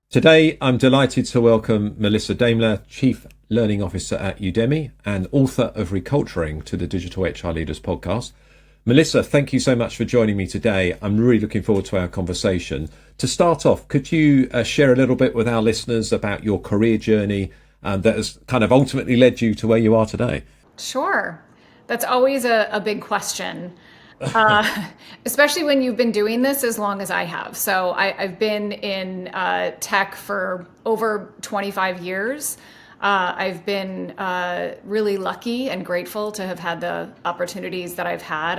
Today, I'm delighted to welcome Melissa Daimler, Chief Learning Officer at Udemy and author of ReCulturing, to the Digital HR Leaders podcast. Melissa, thank you so much for joining me today. I'm really looking forward to our conversation. To start off, could you share a little bit with our listeners about your career journey that has kind of ultimately led you to where you are today? Sure. That's always a big question, uh, especially when you've been doing this as long as I have. So I've been in tech for over 25 years. I've been really lucky and grateful to have had the opportunities that I've had.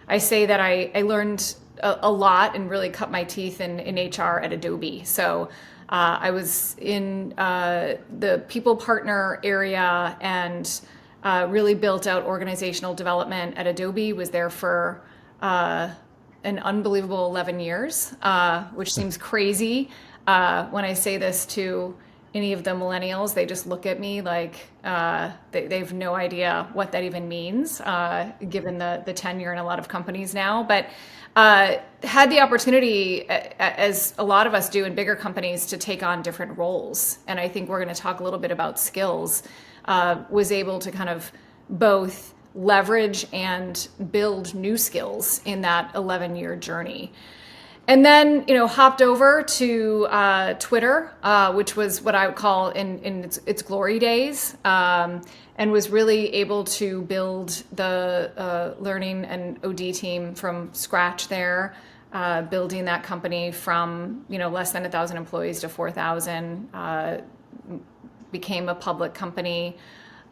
I say that I learned a lot and really cut my teeth in HR at Adobe. So I was in the people partner area and really built out organizational development at Adobe. Was there for an unbelievable 11 years, which seems crazy. When I say this to any of the millennials, they just look at me like they have no idea what that even means, given the tenure in a lot of companies now. But had the opportunity, as a lot of us do in bigger companies, to take on different roles. And I think we're going to talk a little bit about skills. Was able to kind of both leverage and build new skills in that 11-year journey. And then, hopped over to Twitter, which was what I would call in its glory days, and was really able to build the learning and OD team from scratch there, building that company from less than 1,000 employees to 4,000. Became a public company.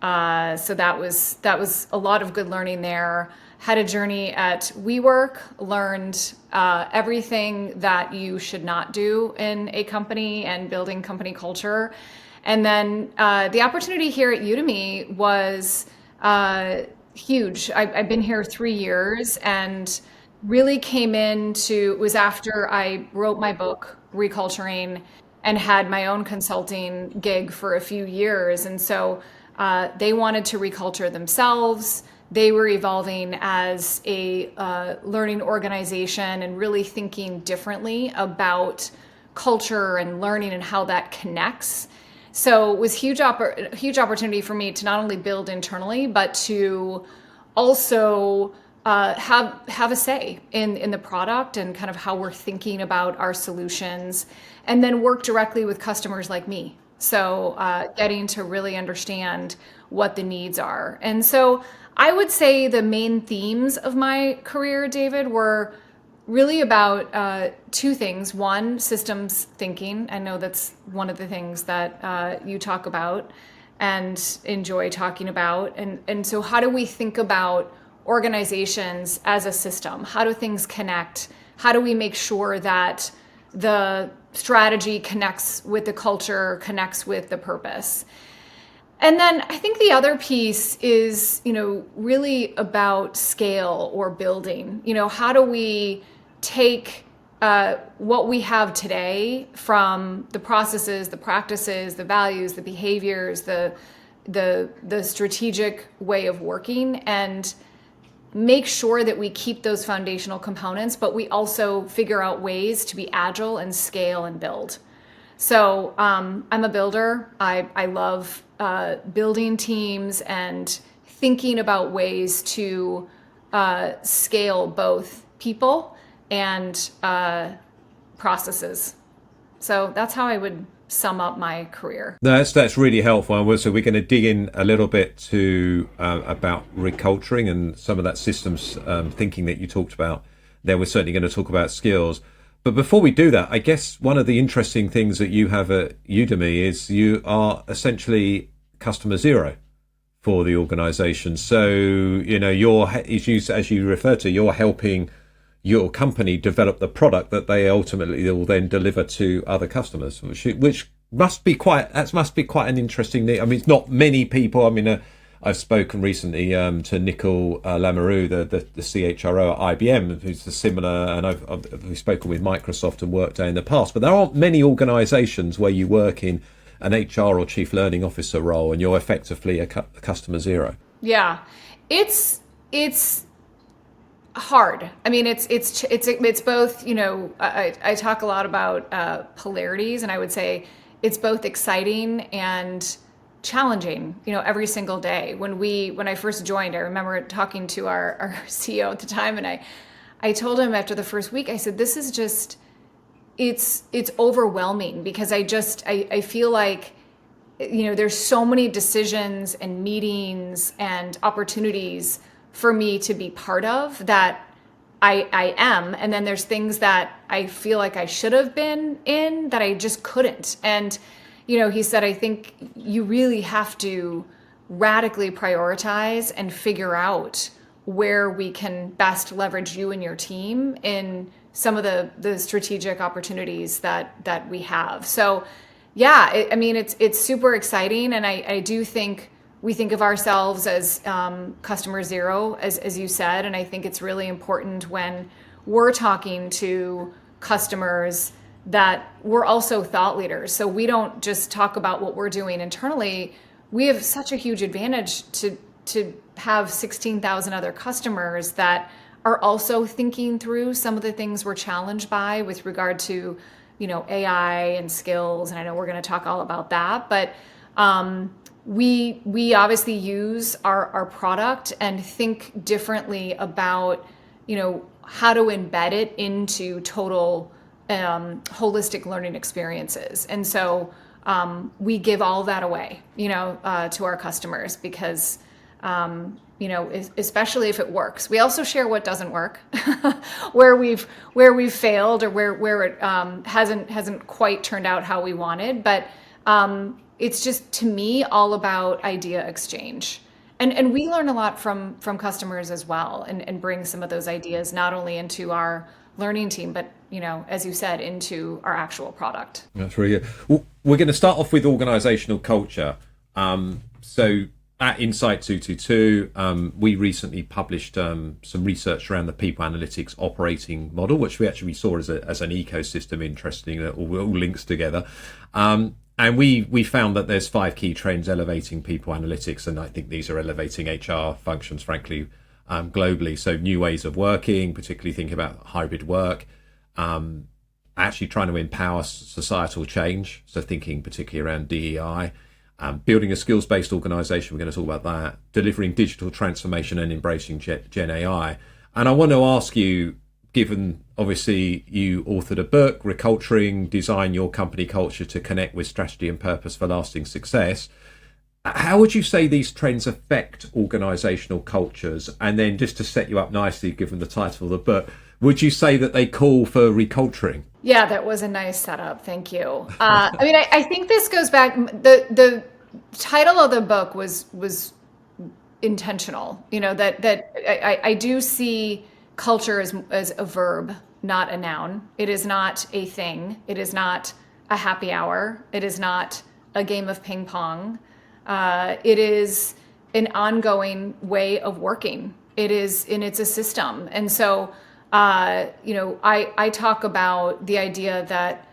So that was a lot of good learning there. Had a journey at WeWork, learned everything that you should not do in a company and building company culture. And then the opportunity here at Udemy was huge. I've been here 3 years and really came into, it was after I wrote my book, ReCulturing, and had my own consulting gig for a few years. And so they wanted to reculture themselves. They were evolving as a learning organization and really thinking differently about culture and learning and how that connects. So it was huge opportunity for me to not only build internally, but to also have a say in the product and kind of how we're thinking about our solutions, and then work directly with customers like me. So getting to really understand what the needs are. And so I would say the main themes of my career, David, were really about two things. One, systems thinking. I know that's one of the things that you talk about and enjoy talking about. And so how do we think about organizations as a system? How do things connect? How do we make sure that the strategy connects with the culture, connects with the purpose? And then I think the other piece is, really about scale or building. How do we take what we have today from the processes, the practices, the values, the behaviors, the strategic way of working, and make sure that we keep those foundational components, but we also figure out ways to be agile and scale and build. So I'm a builder. I love building teams and thinking about ways to scale both people and processes. So that's how I would sum up my career. That's really helpful. So we're going to dig in a little bit to about reculturing and some of that systems thinking that you talked about. Then we're certainly going to talk about skills. But before we do that, I guess one of the interesting things that you have at Udemy is you are essentially customer zero for the organization. So, you're, as you refer to, you're helping your company develop the product that they ultimately will then deliver to other customers, which must be quite an interesting thing. I mean, it's not many people. I mean, I've spoken recently to Nicole Lamoureux, the CHRO at IBM, who's similar, and I've spoken with Microsoft and Workday in the past. But there aren't many organisations where you work in an HR or chief learning officer role and you're effectively a customer zero. Yeah, it's hard. I mean, it's both. I talk a lot about polarities, and I would say it's both exciting and challenging. Every single day. When I first joined, I remember talking to our CEO at the time, and I told him after the first week, I said, "This is just it's overwhelming because I feel like." There's so many decisions and meetings and opportunities for me to be part of that I am. And then there's things that I feel like I should have been in that I just couldn't. And, he said, I think you really have to radically prioritize and figure out where we can best leverage you and your team in some of the strategic opportunities that we have. So, yeah, it's super exciting. And I do think we think of ourselves as customer zero, as you said. And I think it's really important when we're talking to customers that we're also thought leaders. So we don't just talk about what we're doing internally. We have such a huge advantage to have 16,000 other customers that are also thinking through some of the things we're challenged by with regard to AI and skills, and I know we're going to talk all about that, but we obviously use our product and think differently about how to embed it into total holistic learning experiences, and so we give all that away to our customers because especially if it works. We also share what doesn't work, where we've failed or where it hasn't quite turned out how we wanted. But it's just, to me, all about idea exchange. And we learn a lot from customers as well, and bring some of those ideas not only into our learning team, but as you said, into our actual product. That's really good. Well, we're going to start off with organizational culture. So at Insight 222, we recently published some research around the people analytics operating model, which we actually saw as an ecosystem. Interesting, that all links together. And we found that there's 5 key trends elevating people analytics, and I think these are elevating HR functions, frankly, globally. So new ways of working, particularly thinking about hybrid work, actually trying to empower societal change, so thinking particularly around DEI. Building a skills-based organization, we're going to talk about that, delivering digital transformation and embracing Gen AI. And I want to ask you, given obviously you authored a book, ReCulturing, Design Your Company Culture to Connect with Strategy and Purpose for Lasting Success, how would you say these trends affect organizational cultures? And then just to set you up nicely, given the title of the book, would you say that they call for reculturing? Yeah, that was a nice setup. Thank you. I think this goes back. The title of the book was intentional. I do see culture as a verb, not a noun. It is not a thing. It is not a happy hour. It is not a game of ping pong. It is an ongoing way of working. It's a system, and so. I talk about the idea that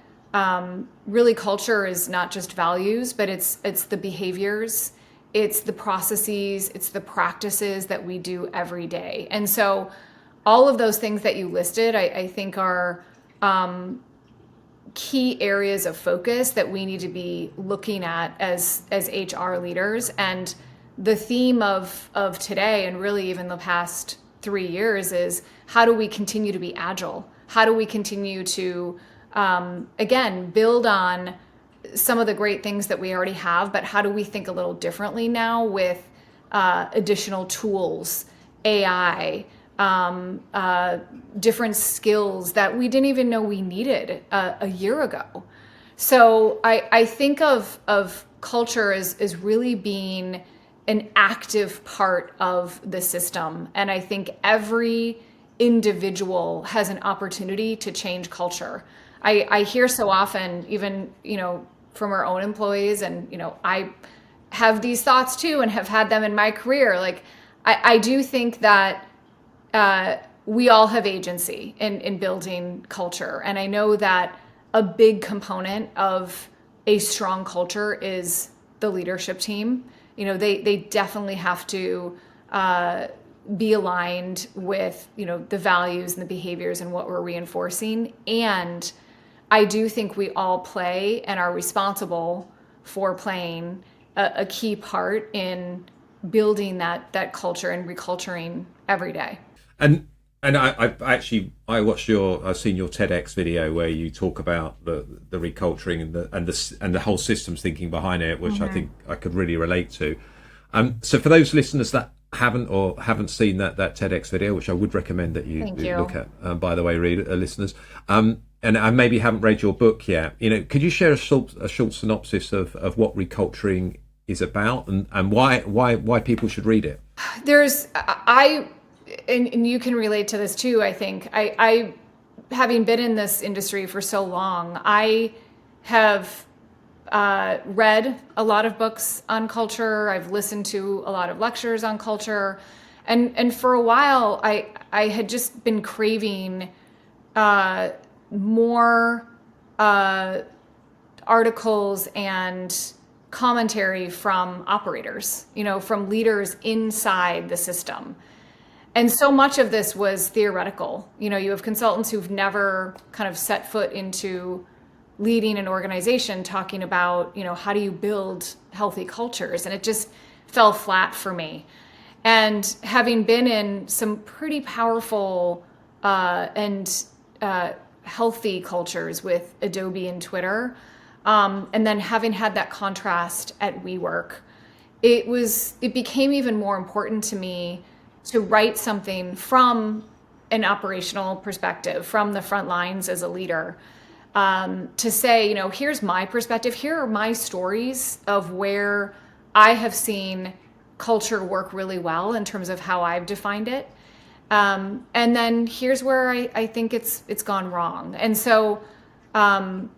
really culture is not just values, but it's the behaviors, it's the processes, it's the practices that we do every day. And so all of those things that you listed, I think are key areas of focus that we need to be looking at as HR leaders. And the theme of today, and really even the past 3 years, is how do we continue to be agile? How do we continue to, again, build on some of the great things that we already have, but how do we think a little differently now with additional tools, AI, different skills that we didn't even know we needed a year ago? So I think of culture as really being an active part of the system. And I think every individual has an opportunity to change culture. I hear so often, even, from our own employees, and, I have these thoughts too, and have had them in my career. Like, I do think that we all have agency in building culture. And I know that a big component of a strong culture is the leadership team. They definitely have to be aligned with, the values and the behaviors and what we're reinforcing. And I do think we all play and are responsible for playing a key part in building that culture and reculturing every day. And I've seen your TEDx video where you talk about the reculturing and the whole systems thinking behind it, which I think I could really relate to. So for those listeners that haven't seen that TEDx video, which I would recommend that you look at, by the way, listeners, and maybe haven't read your book yet, could you share a short synopsis of what reculturing is about and why people should read it? And you can relate to this too, I think. I having been in this industry for so long, I have read a lot of books on culture. I've listened to a lot of lectures on culture. And for a while, I had just been craving more articles and commentary from operators, from leaders inside the system. And so much of this was theoretical. You have consultants who've never kind of set foot into leading an organization talking about, how do you build healthy cultures? And it just fell flat for me. And having been in some pretty powerful and healthy cultures with Adobe and Twitter, and then having had that contrast at WeWork, it became even more important to me to write something from an operational perspective, from the front lines as a leader, to say, here's my perspective, here are my stories of where I have seen culture work really well in terms of how I've defined it. And then here's where I think it's gone wrong. And so that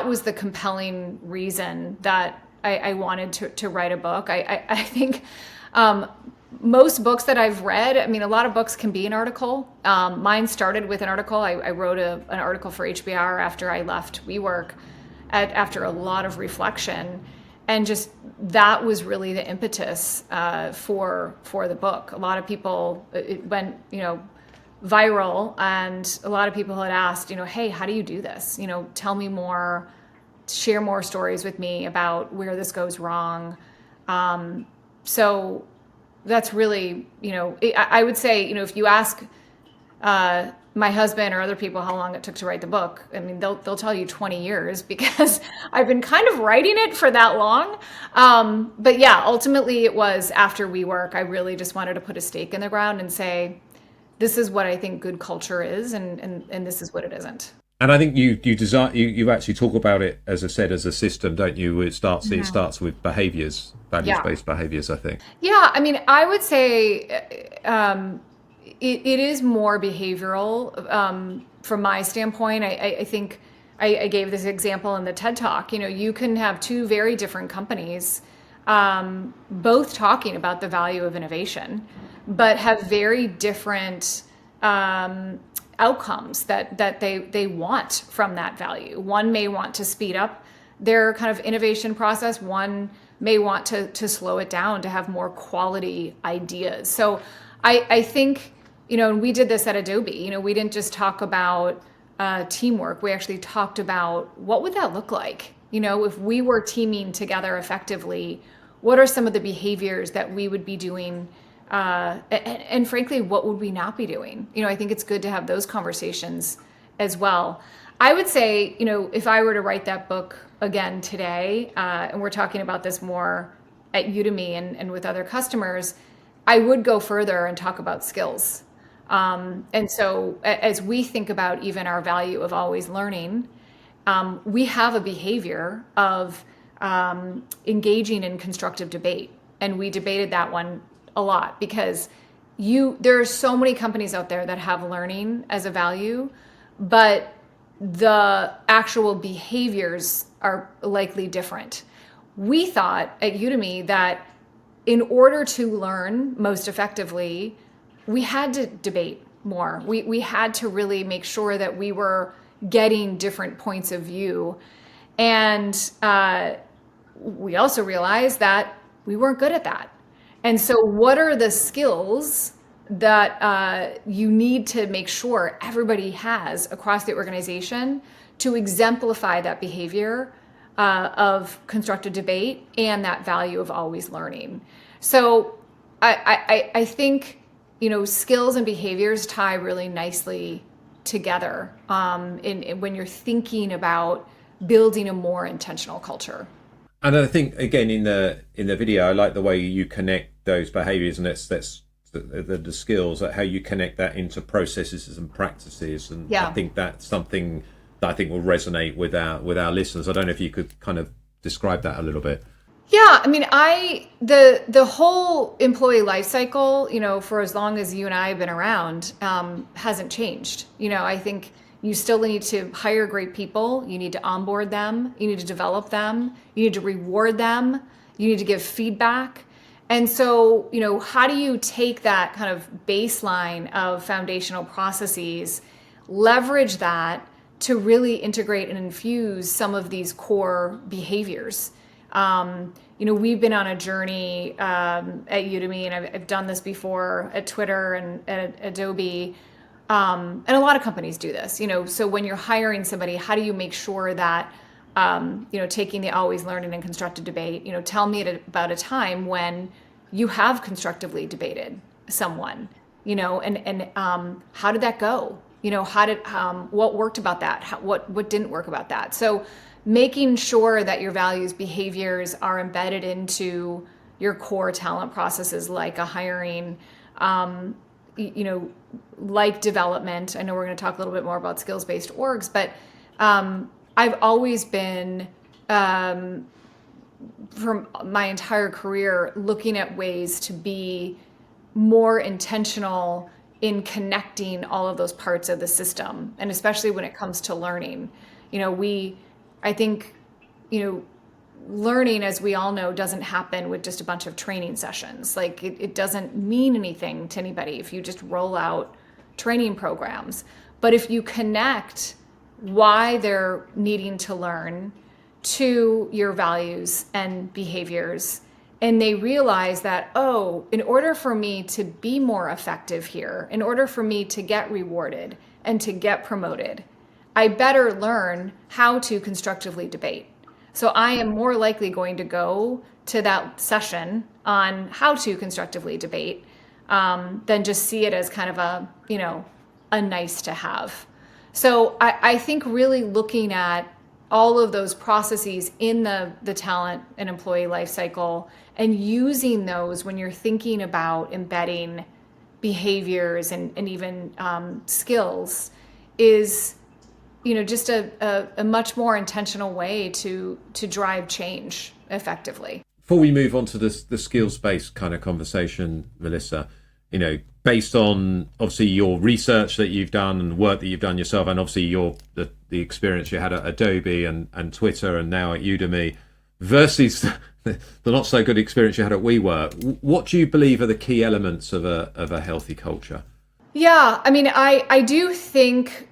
was the compelling reason that I wanted to write a book. I think most books that I've read, a lot of books can be an article. Mine started with an article. I wrote an article for HBR after I left WeWork after a lot of reflection. And just that was really the impetus for the book. A lot of people, it went, viral, and a lot of people had asked, hey, how do you do this? Tell me more, share more stories with me about where this goes wrong. So that's really, I would say, if you ask my husband or other people how long it took to write the book, they'll tell you 20 years because I've been kind of writing it for that long. But yeah, ultimately it was after WeWork, I really just wanted to put a stake in the ground and say, this is what I think good culture is, and this is what it isn't. And I think you actually talk about it, as I said, as a system, don't you? It starts with behaviors, values-based behaviors, I think. Yeah, I would say it is more behavioral from my standpoint. I think I gave this example in the TED Talk. You can have two very different companies both talking about the value of innovation, but have very different outcomes that they want from that value. One may want to speed up their kind of innovation process. One may want to slow it down to have more quality ideas. So I think, and we did this at Adobe, we didn't just talk about teamwork. We actually talked about what would that look like? If we were teaming together effectively, what are some of the behaviors that we would be doing? And frankly, what would we not be doing? I think it's good to have those conversations as well. I would say, if I were to write that book again today, and we're talking about this more at Udemy and with other customers, I would go further and talk about skills. And so as we think about even our value of always learning, we have a behavior of engaging in constructive debate. And we debated that one a lot because there are so many companies out there that have learning as a value, but the actual behaviors are likely different. We thought at Udemy that in order to learn most effectively, we had to debate more. We had to really make sure that we were getting different points of view. And we also realized that we weren't good at that. And so, what are the skills that you need to make sure everybody has across the organization to exemplify that behavior of constructive debate and that value of always learning? So, I think, skills and behaviors tie really nicely together when you're thinking about building a more intentional culture. And I think again in the video, I like the way you connect those behaviours, and that's the skills, how you connect that into processes and practices. And I Yeah. think that's something that I think will resonate with our listeners. I don't know if you could kind of describe that a little bit. Yeah, I mean, the whole employee life cycle, for as long as you and I have been around, hasn't changed. I think you still need to hire great people. You need to onboard them. You need to develop them. You need to reward them. You need to give feedback. And so, how do you take that kind of baseline of foundational processes, leverage that to really integrate and infuse some of these core behaviors? We've been on a journey at Udemy, and I've done this before at Twitter and at Adobe. And a lot of companies do this, so when you're hiring somebody, how do you make sure that, taking the always learning and constructive debate, tell me about a time when you have constructively debated someone, and how did that go? What worked about that? What didn't work about that? So making sure that your values, behaviors are embedded into your core talent processes, like a hiring, like development. I know we're going to talk a little bit more about skills-based orgs, but I've always been, from my entire career, looking at ways to be more intentional in connecting all of those parts of the system, and especially when it comes to learning. I think, learning, as we all know, doesn't happen with just a bunch of training sessions. Like it doesn't mean anything to anybody if you just roll out training programs. But if you connect why they're needing to learn to your values and behaviors, and they realize that, oh, in order for me to be more effective here, in order for me to get rewarded and to get promoted, I better learn how to constructively debate. So I am more likely going to go to that session on how to constructively debate than just see it as kind of a nice to have. So I think really looking at all of those processes in the talent and employee life cycle and using those when you're thinking about embedding behaviors and even skills is just a much more intentional way to drive change effectively. Before we move on to the skills-based kind of conversation, Melissa, based on obviously your research that you've done and work that you've done yourself, and obviously the experience you had at Adobe and Twitter and now at Udemy, versus the not so good experience you had at WeWork, what do you believe are the key elements of a healthy culture? Yeah, I mean, I do think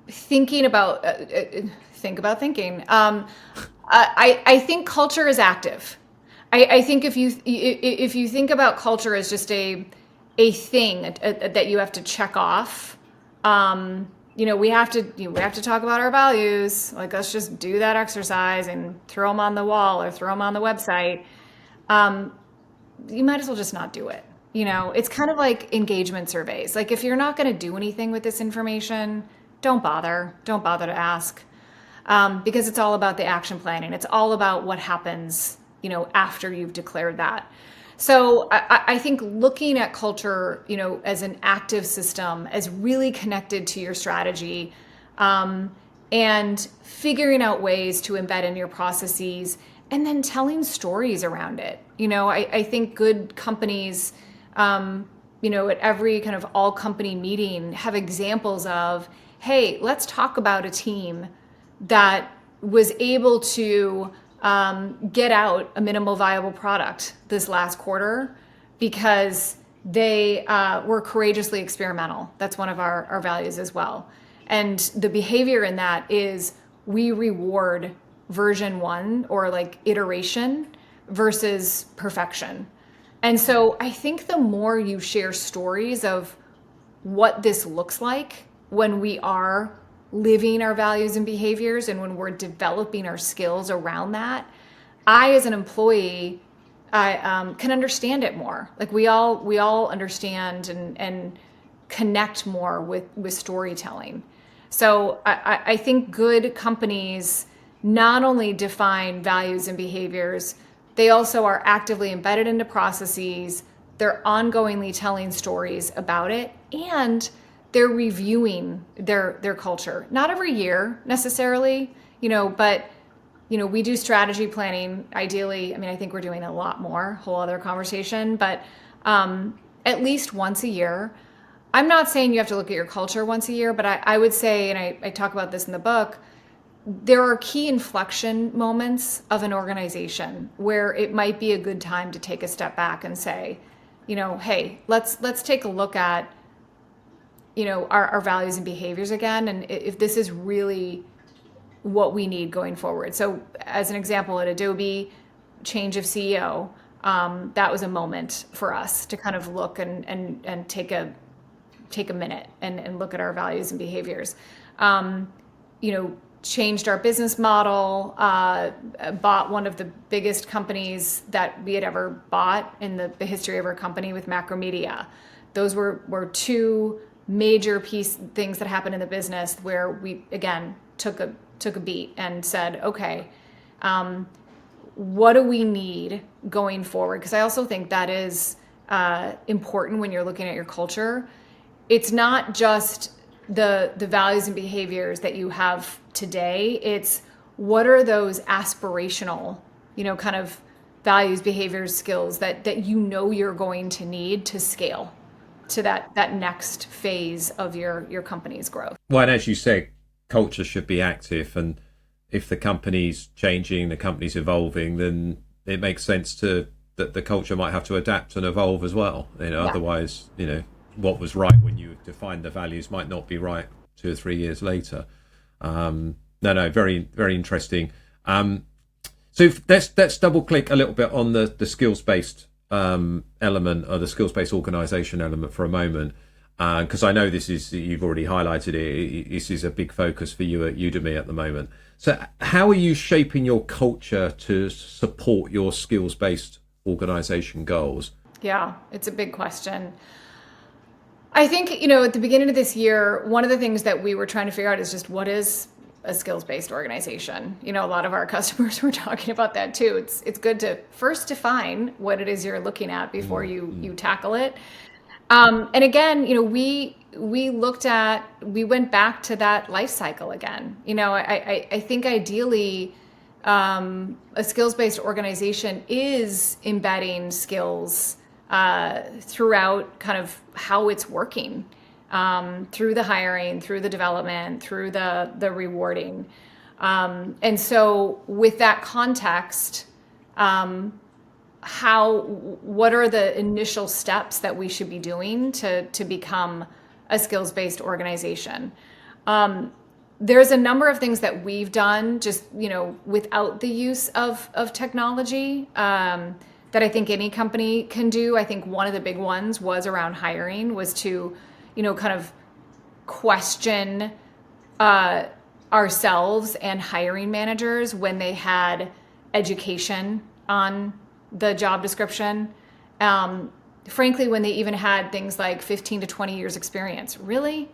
thinking about thinking. I think culture is active. I think if you think about culture as just a thing that you have to check off, we have to talk about our values. Like, let's just do that exercise and throw them on the wall or throw them on the website. You might as well just not do it. It's kind of like engagement surveys. Like, if you're not going to do anything with this information, don't bother to ask, because it's all about the action planning. It's all about what happens, after you've declared that. So I think looking at culture, as an active system, as really connected to your strategy, and figuring out ways to embed in your processes, and then telling stories around it. I think good companies, at every kind of all company meeting, have examples of, hey, let's talk about a team that was able to get out a minimal viable product this last quarter because they were courageously experimental. That's one of our values as well. And the behavior in that is we reward version one, or like iteration, versus perfection. And so I think the more you share stories of what this looks like when we are living our values and behaviors and when we're developing our skills around that, I, as an employee, I can understand it more. Like we all understand and connect more with storytelling. So I think good companies not only define values and behaviors, they also are actively embedded into processes. They're ongoingly telling stories about it, and they're reviewing their culture. Not every year necessarily, but we do strategy planning ideally. I mean, I think we're doing a lot more, whole other conversation, but at least once a year. I'm not saying you have to look at your culture once a year, but I would say, and I talk about this in the book, there are key inflection moments of an organization where it might be a good time to take a step back and say, hey, let's take a look at, our values and behaviors again, and if this is really what we need going forward. So as an example, at Adobe, change of CEO, that was a moment for us to kind of look and take a minute and look at our values and behaviors. Changed our business model, bought one of the biggest companies that we had ever bought in the history of our company with Macromedia. Those were two major things that happened in the business where we, again, took a beat and said, okay, what do we need going forward? Because I also think that is important when you're looking at your culture. It's not just the values and behaviors that you have today. It's what are those aspirational, kind of values, behaviors, skills that you're going to need to scale to that next phase of your company's growth. Well, and as you say, culture should be active, and if the company's changing, the company's evolving, then it makes sense that the culture might have to adapt and evolve as well. Yeah. Otherwise, what was right when you defined the values might not be right 2 or 3 years later. No, very, very interesting. So let's double click a little bit on the skills based element, or the skills based organization element for a moment, because I know you've already highlighted it. This is a big focus for you at Udemy at the moment. So how are you shaping your culture to support your skills based organization goals? Yeah, it's a big question. I think, at the beginning of this year, one of the things that we were trying to figure out is just what is a skills-based organization. A lot of our customers were talking about that too. It's good to first define what it is you're looking at before you tackle it. And again, we went back to that life cycle again. I think ideally, a skills-based organization is embedding skills throughout kind of how it's working, through the hiring, through the development, through the rewarding. And so with that context, what are the initial steps that we should be doing to become a skills-based organization? There's a number of things that we've done just, without the use of technology, that I think any company can do. I think one of the big ones was around hiring, was to, kind of question ourselves and hiring managers when they had education on the job description. Frankly, when they even had things like 15 to 20 years experience. Really?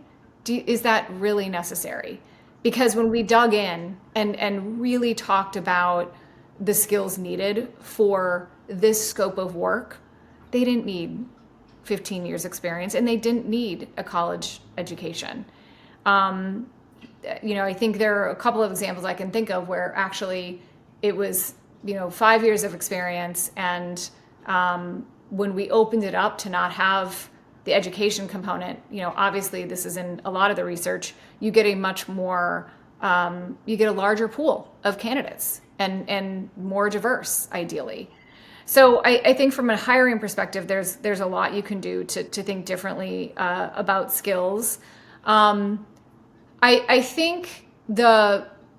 Is that really necessary? Because when we dug in and really talked about the skills needed for this scope of work, they didn't need 15 years experience, and they didn't need a college education. I think there are a couple of examples I can think of where actually it was, 5 years of experience, and when we opened it up to not have the education component, obviously this is in a lot of the research, you get a much more, you get a larger pool of candidates and more diverse, ideally. So I think from a hiring perspective, there's a lot you can do to think differently about skills. I think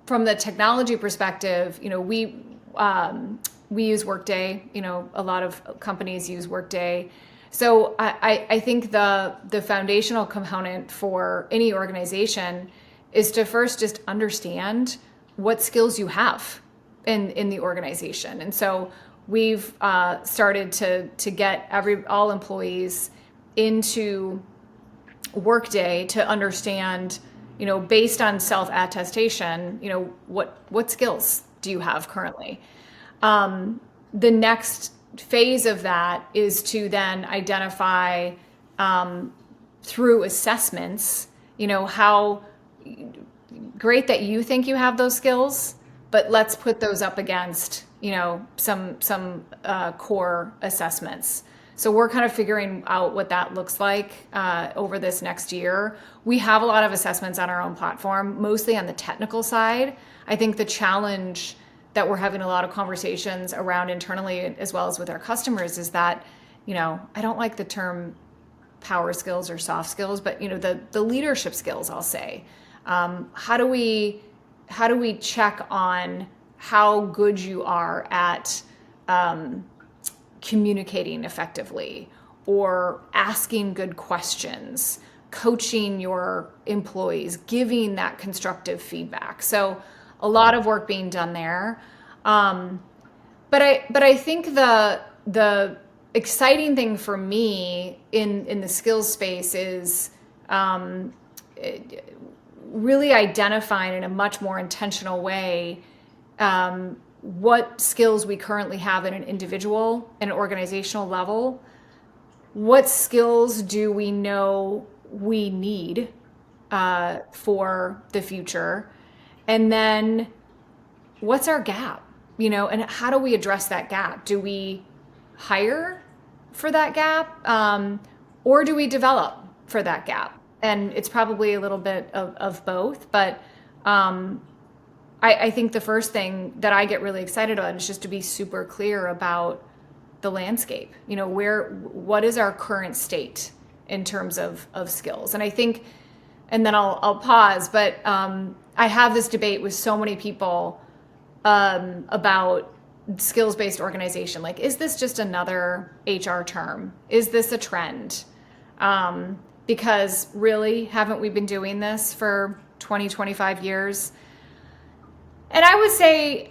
from the technology perspective, we we use Workday. A lot of companies use Workday. So I think the foundational component for any organization is to first just understand what skills you have in the organization. And so we've started to get all employees into Workday to understand, based on self-attestation, what skills do you have currently? The next phase of that is to then identify through assessments, how great that you think you have those skills, but let's put those up against, some core assessments. So we're kind of figuring out what that looks like over this next year. We have a lot of assessments on our own platform, mostly on the technical side. I think the challenge that we're having a lot of conversations around internally as well as with our customers is that, I don't like the term power skills or soft skills, but the leadership skills, I'll say. How do we check on how good you are at communicating effectively, or asking good questions, coaching your employees, giving that constructive feedback? So a lot of work being done there. But I think the exciting thing for me in the skills space is really identifying in a much more intentional way what skills we currently have at an individual and organizational level. What skills do we know we need for the future? And then what's our gap, and how do we address that gap? Do we hire for that gap, or do we develop for that gap? And it's probably a little bit of both, but I think the first thing that I get really excited about is just to be super clear about the landscape. What is our current state in terms of skills? And I think, and then I'll pause, but I have this debate with so many people about skills-based organization. Like, is this just another HR term? Is this a trend? Because really, haven't we been doing this for 20, 25 years? And I would say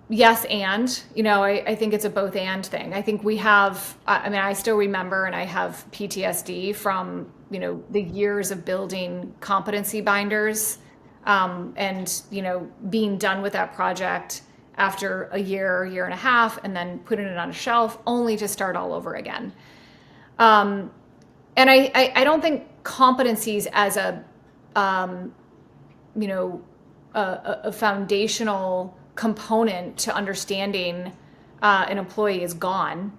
yes, and, I think it's a both and thing. I think we have, I still remember, and I have PTSD from, the years of building competency binders and, being done with that project after a year and a half, and then putting it on a shelf only to start all over again. And I don't think competencies as a foundational component to understanding an employee is gone,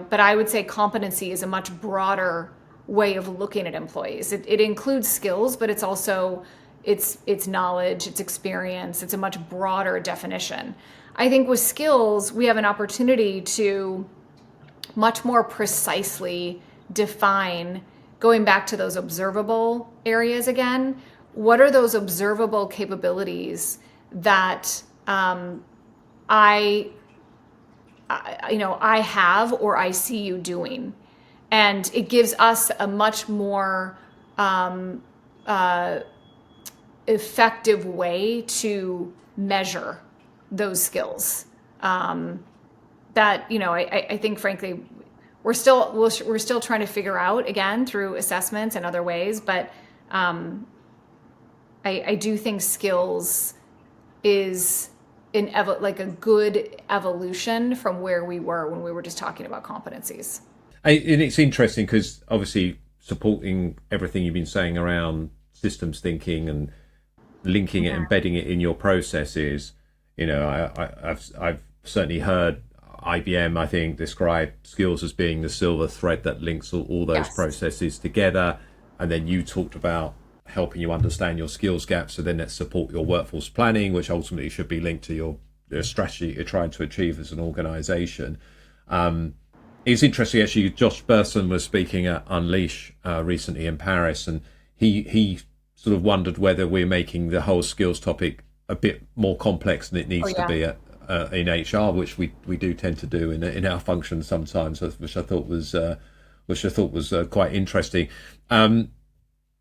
but I would say competency is a much broader way of looking at employees. It includes skills, but it's also it's knowledge, it's experience, it's a much broader definition. I think with skills, we have an opportunity to much more precisely define, going back to those observable areas again, what are those observable capabilities that I have or I see you doing? And it gives us a much more effective way to measure those skills. That I think, frankly, we're still trying to figure out, again, through assessments and other ways. But I do think skills is like a good evolution from where we were when we were just talking about competencies. And it's interesting because obviously supporting everything you've been saying around systems thinking and linking it, embedding it in your processes. I've certainly heard IBM, I think, describe skills as being the silver thread that links all those processes together. And then you talked about helping you understand your skills gaps, so then let's support your workforce planning, which ultimately should be linked to your strategy you're trying to achieve as an organization. It's interesting, actually, Josh Bersin was speaking at Unleash recently in Paris, and he sort of wondered whether we're making the whole skills topic a bit more complex than it needs to be in HR, which we do tend to do in our functions sometimes, which I thought was quite interesting.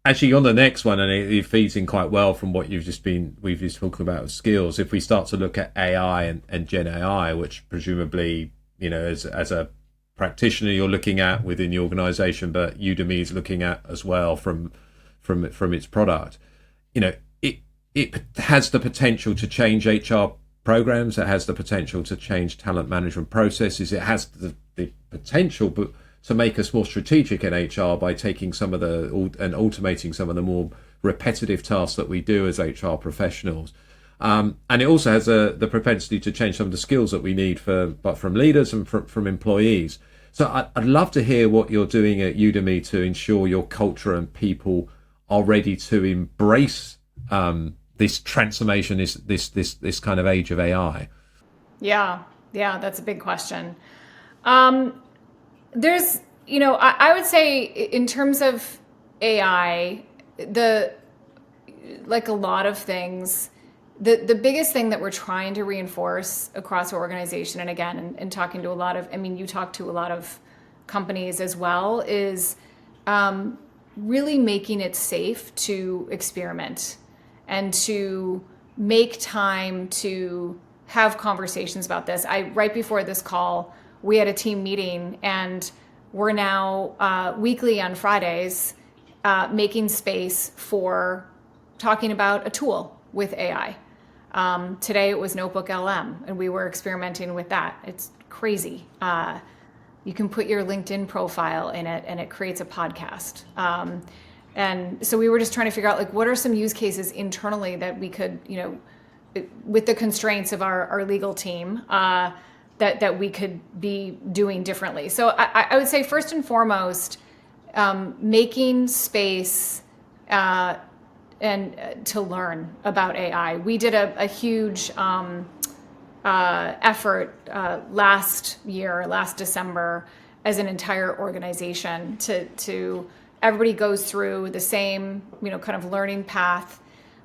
Actually, on the next one, and it feeds in quite well from what we've just talking about with skills. If we start to look at AI and Gen AI, which presumably, as a practitioner you're looking at within the organization, but Udemy is looking at as well from its product, it has the potential to change HR programs. It has the potential to change talent management processes. It has the potential, but to make us more strategic in HR by taking and automating some of the more repetitive tasks that we do as HR professionals. And it also has the propensity to change some of the skills that we need from leaders and from employees. So I'd love to hear what you're doing at Udemy to ensure your culture and people are ready to embrace this transformation, this kind of age of AI. Yeah, that's a big question. There's, I would say in terms of AI, like a lot of things, the biggest thing that we're trying to reinforce across our organization, and again, and talking to a lot of, you talk to a lot of companies as well, is really making it safe to experiment and to make time to have conversations about this. Right before this call, we had a team meeting, and we're now weekly on Fridays making space for talking about a tool with AI. Today it was Notebook LM, and we were experimenting with that. It's crazy. You can put your LinkedIn profile in it, and it creates a podcast. And so we were just trying to figure out, what are some use cases internally that we could, with the constraints of our legal team, that we could be doing differently. So I would say first and foremost, making space and to learn about AI. We did a huge effort last December as an entire organization to everybody goes through the same kind of learning path.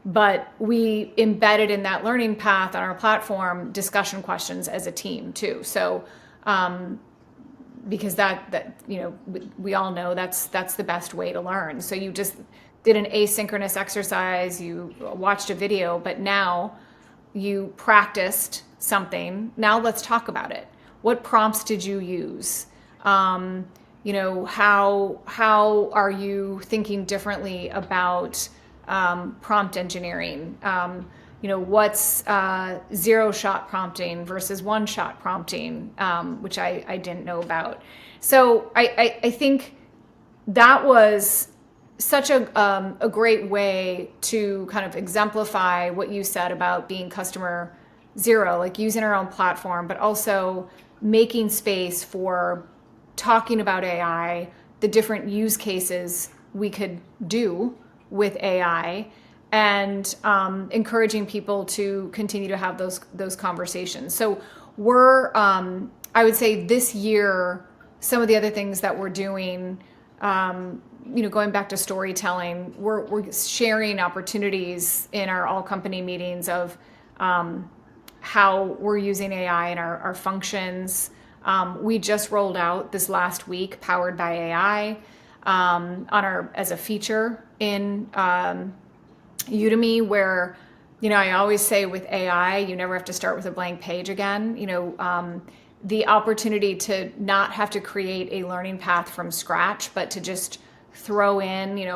But we embedded in that learning path on our platform discussion questions as a team too. So, because that we all know that's the best way to learn. So you just did an asynchronous exercise, you watched a video, but now you practiced something. Now let's talk about it. What prompts did you use? How are you thinking differently about prompt engineering? What's zero-shot prompting versus one-shot prompting, which I didn't know about. So I think that was such a great way to kind of exemplify what you said about being customer zero, like using our own platform, but also making space for talking about AI, the different use cases we could do with AI, and encouraging people to continue to have those conversations. So we're, I would say this year, some of the other things that we're doing, going back to storytelling, we're sharing opportunities in our all company meetings of how we're using AI in our functions. We just rolled out this last week, Powered by AI, as a feature in Udemy, where I always say with AI, you never have to start with a blank page again. The opportunity to not have to create a learning path from scratch, but to just throw in, I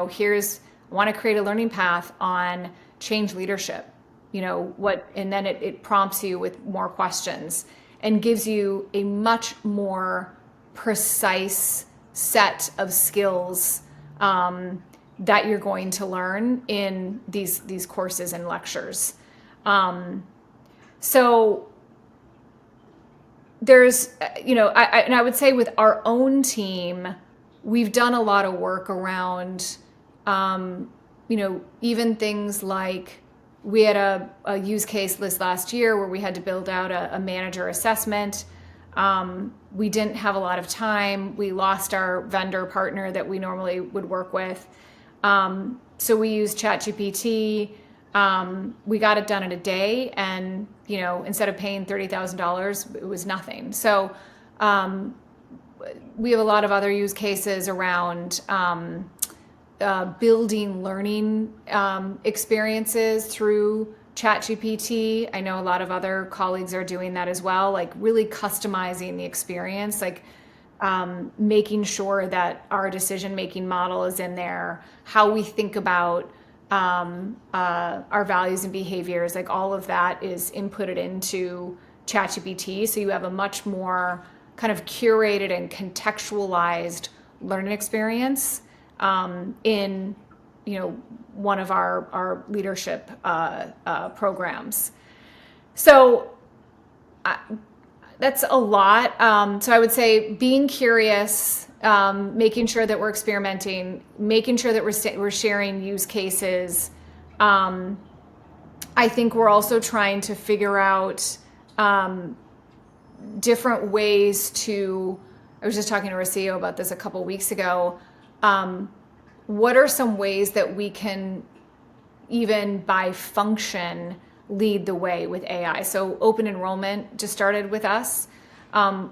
want to create a learning path on change leadership. And then it prompts you with more questions and gives you a much more precise set of skills that you're going to learn in these courses and lectures. So there's, I would say with our own team, we've done a lot of work around, even things like we had a use case list last year where we had to build out a manager assessment. We didn't have a lot of time. We lost our vendor partner that we normally would work with. So we used ChatGPT. We got it done in a day, and instead of paying $30,000, it was nothing. So we have a lot of other use cases around building learning experiences through ChatGPT. I know a lot of other colleagues are doing that as well, like really customizing the experience, like making sure that our decision-making model is in there, how we think about our values and behaviors, like all of that is inputted into ChatGPT. So you have a much more kind of curated and contextualized learning experience in one of our leadership programs. So that's a lot. So I would say being curious, making sure that we're experimenting, making sure that we're sharing use cases. I think we're also trying to figure out different ways to, I was just talking to our CEO about this a couple of weeks ago. What are some ways that we can, even by function, lead the way with AI? So open enrollment just started with us.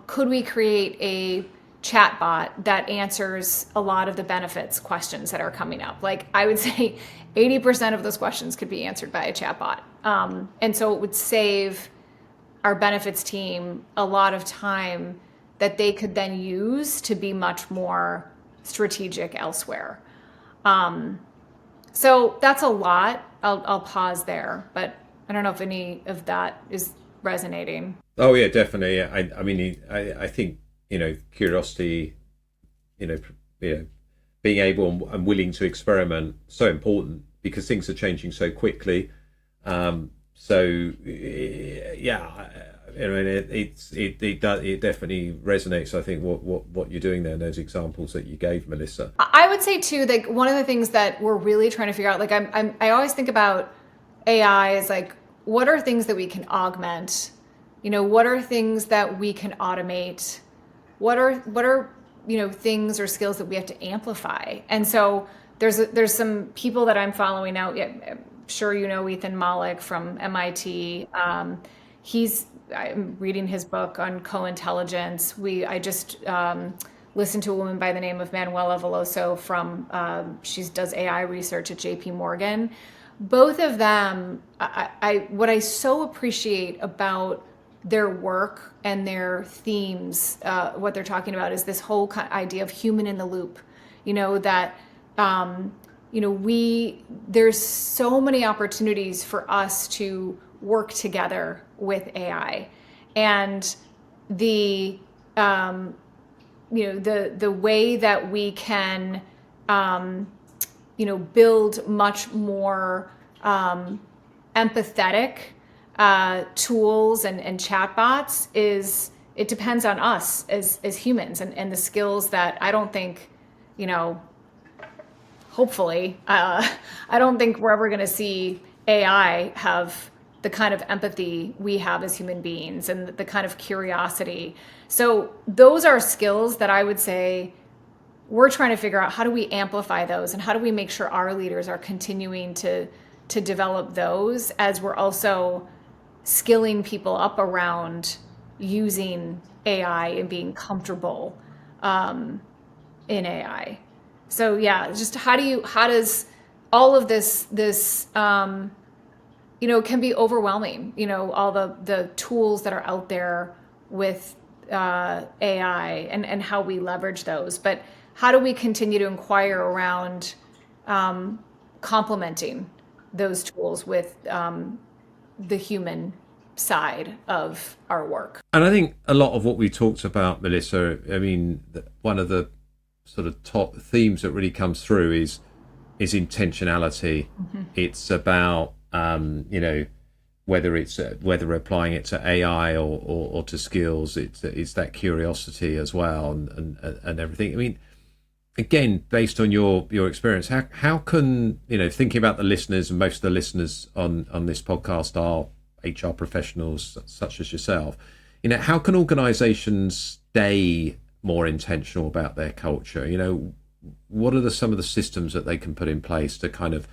Could we create a chatbot that answers a lot of the benefits questions that are coming up? Like I would say 80% of those questions could be answered by a chatbot. And so it would save our benefits team a lot of time that they could then use to be much more strategic elsewhere. So that's a lot. I'll pause there, but I don't know if any of that is resonating. Oh yeah, definitely. I mean, I think curiosity, being able and willing to experiment, so important because things are changing so quickly. So yeah, it definitely resonates. I think what you're doing there, and those examples that you gave, Melissa. I would say too, like one of the things that we're really trying to figure out, like I always think about AI as like, what are things that we can augment? What are things that we can automate? What are things or skills that we have to amplify? And so there's some people that I'm following out. I'm sure Ethan Malik from MIT. I'm reading his book on co-intelligence. I just listened to a woman by the name of Manuela Veloso from she does AI research at JP Morgan. Both of them, what I so appreciate about their work and their themes, what they're talking about is this whole idea of human in the loop. That there's so many opportunities for us to work together with AI, and the way that we can build much more empathetic tools and chatbots it depends on us as humans and the skills that I don't think, hopefully, I don't think we're ever going to see AI have the kind of empathy we have as human beings and the kind of curiosity. So those are skills that I would say we're trying to figure out, how do we amplify those and how do we make sure our leaders are continuing to develop those as we're also skilling people up around using AI and being comfortable in AI. So yeah, just how does all of this can be overwhelming, all the tools that are out there with AI and how we leverage those. But how do we continue to inquire around complementing those tools with the human side of our work? And I think a lot of what we talked about, Melissa, I mean, one of the sort of top themes that really comes through is intentionality. Mm-hmm. It's about whether applying it to AI or to skills, it's that curiosity as well and everything. I mean, again, based on your experience, how can thinking about the listeners, and most of the listeners on this podcast are HR professionals such as yourself, how can organizations stay more intentional about their culture? What are some of the systems that they can put in place to kind of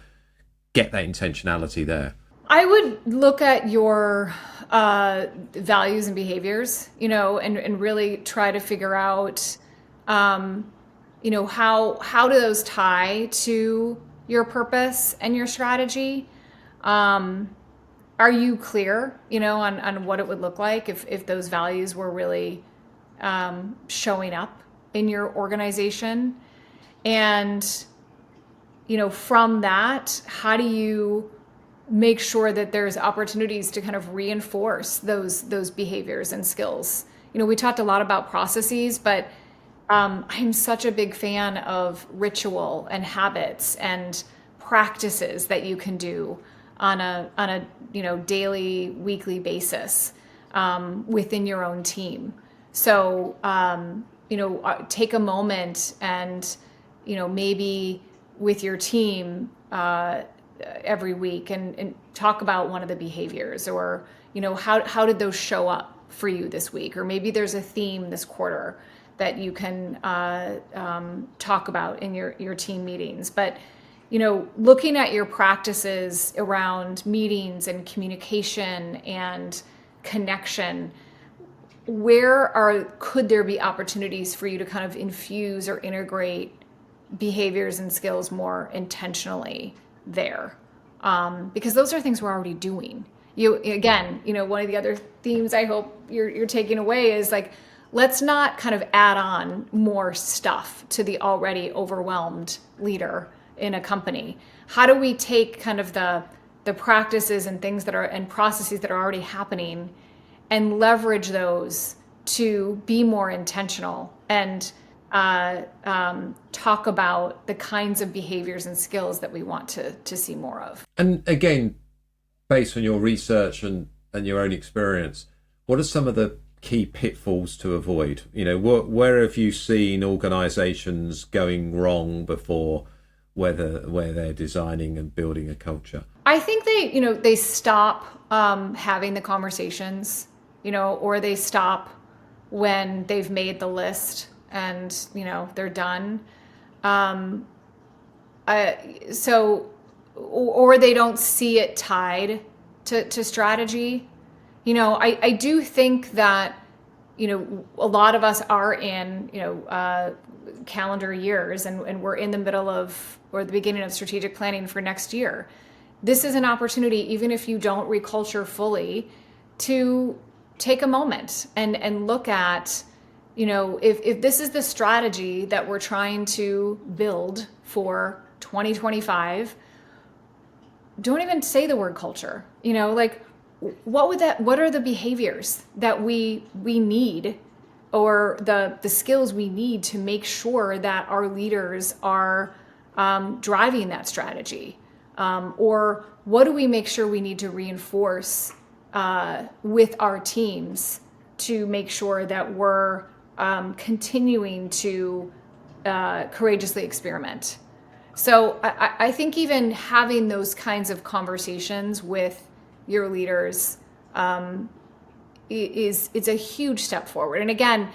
get that intentionality there? I would look at your values and behaviors, and really try to figure out, how do those tie to your purpose and your strategy? Are you clear, on what it would look like if those values were really showing up in your organization? And, from that, how do you make sure that there's opportunities to kind of reinforce those behaviors and skills? We talked a lot about processes, but I'm such a big fan of ritual and habits and practices that you can do on a daily, weekly basis within your own team. So take a moment and maybe with your team every week and talk about one of the behaviors, or how did those show up for you this week, or maybe there's a theme this quarter that you can talk about in your team meetings. But looking at your practices around meetings and communication and connection, could there be opportunities for you to kind of infuse or integrate behaviors and skills more intentionally there? Because those are things we're already doing. One of the other themes I hope you're taking away is like, let's not kind of add on more stuff to the already overwhelmed leader in a company. How do we take kind of the practices and things and processes that are already happening and leverage those to be more intentional and talk about the kinds of behaviors and skills that we want to see more of? And again, based on your research and your own experience, what are some of the key pitfalls to avoid? Where have you seen organizations going wrong before, where they're designing and building a culture? I think they stop having the conversations, or they stop when they've made the list and they're done. Or they don't see it tied to strategy. I do think that a lot of us are in calendar years, and we're in the middle of, or the beginning of, strategic planning for next year. This is an opportunity, even if you don't reculture fully, to take a moment and look at, if this is the strategy that we're trying to build for 2025, don't even say the word culture. What are the behaviors that we need, or the skills we need to make sure that our leaders are driving that strategy? Or what do we make sure we need to reinforce with our teams to make sure that we're continuing to courageously experiment? So I think even having those kinds of conversations with your leaders it's a huge step forward. And again,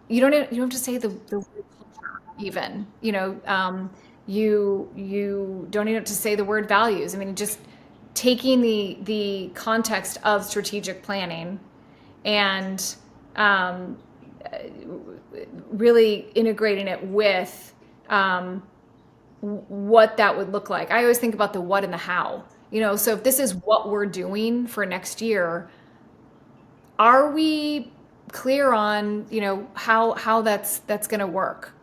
you don't have to say the word culture even. You don't even have to say the word values. I mean, just taking the context of strategic planning and really integrating it with what that would look like. I always think about the what and the how. So if this is what we're doing for next year, are we clear on, how that's going to work?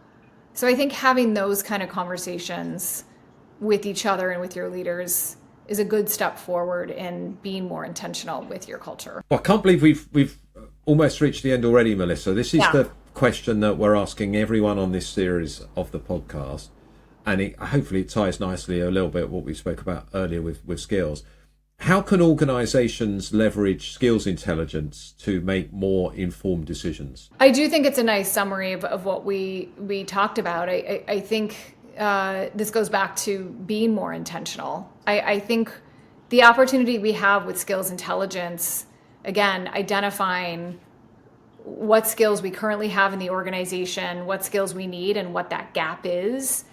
So I think having those kind of conversations with each other and with your leaders is a good step forward in being more intentional with your culture. Well, I can't believe we've almost reached the end already, Melissa. This is the question that we're asking everyone on this series of the podcast. And hopefully it ties nicely a little bit what we spoke about earlier with skills. How can organizations leverage skills intelligence to make more informed decisions? I do think it's a nice summary of what we talked about. I think this goes back to being more intentional. I think the opportunity we have with skills intelligence, again, identifying what skills we currently have in the organization, what skills we need, and what that gap is.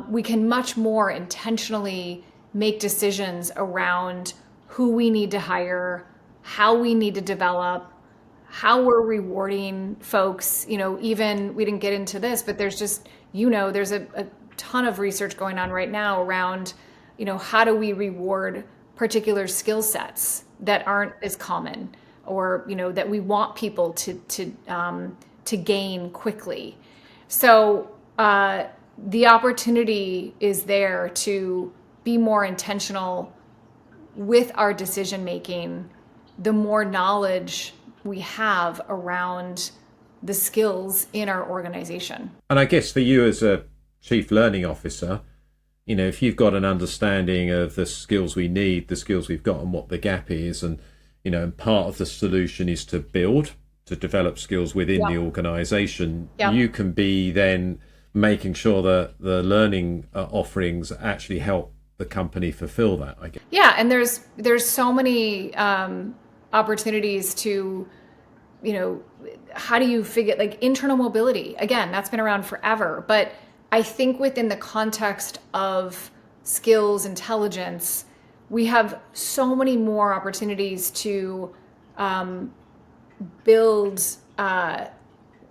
We can much more intentionally make decisions around who we need to hire, how we need to develop, how we're rewarding folks. Even we didn't get into this, but there's just, there's a ton of research going on right now around, how do we reward particular skill sets that aren't as common, or, that we want people to gain quickly. So the opportunity is there to be more intentional with our decision making, the more knowledge we have around the skills in our organization. And I guess for you as a chief learning officer, if you've got an understanding of the skills we need, the skills we've got, and what the gap is, and part of the solution is to develop skills within the organization, you can be then making sure that the learning offerings actually help the company fulfill that, I guess. Yeah, and there's so many opportunities to, how do you figure, like internal mobility? Again, that's been around forever, but I think within the context of skills intelligence, we have so many more opportunities to build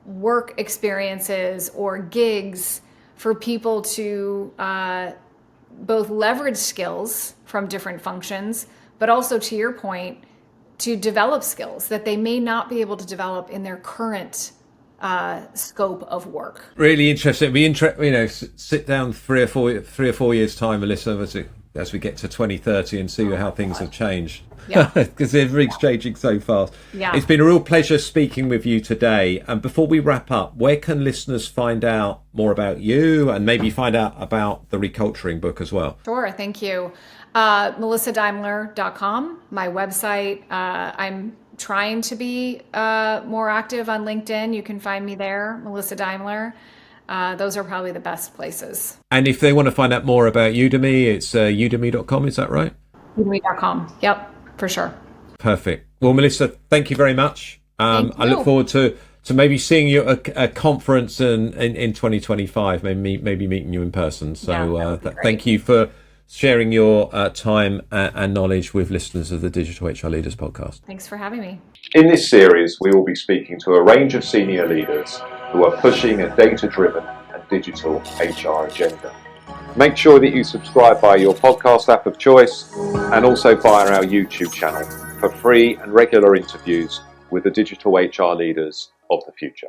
work experiences or gigs for people to both leverage skills from different functions, but also, to your point, to develop skills that they may not be able to develop in their current scope of work. Really interesting. Sit down 3 or 4 years time, Melissa, as we get to 2030 and see how things have changed. Yeah, because everything's changing so fast. Yeah, it's been a real pleasure speaking with you today. And before we wrap up, where can listeners find out more about you and maybe find out about the ReCulturing book as well? Sure, thank you. MelissaDaimler.com, my website. I'm trying to be more active on LinkedIn. You can find me there, Melissa Daimler. Those are probably the best places. And if they want to find out more about Udemy, it's udemy.com, is that right? Udemy.com, yep, for sure. Perfect. Well, Melissa, thank you very much. I look forward to maybe seeing you at a conference in 2025, maybe meeting you in person. So thank you for sharing your time and knowledge with listeners of the Digital HR Leaders podcast. Thanks for having me. In this series, we will be speaking to a range of senior leaders who are pushing a data-driven and digital HR agenda. Make sure that you subscribe via your podcast app of choice and also via our YouTube channel for free and regular interviews with the digital HR leaders of the future.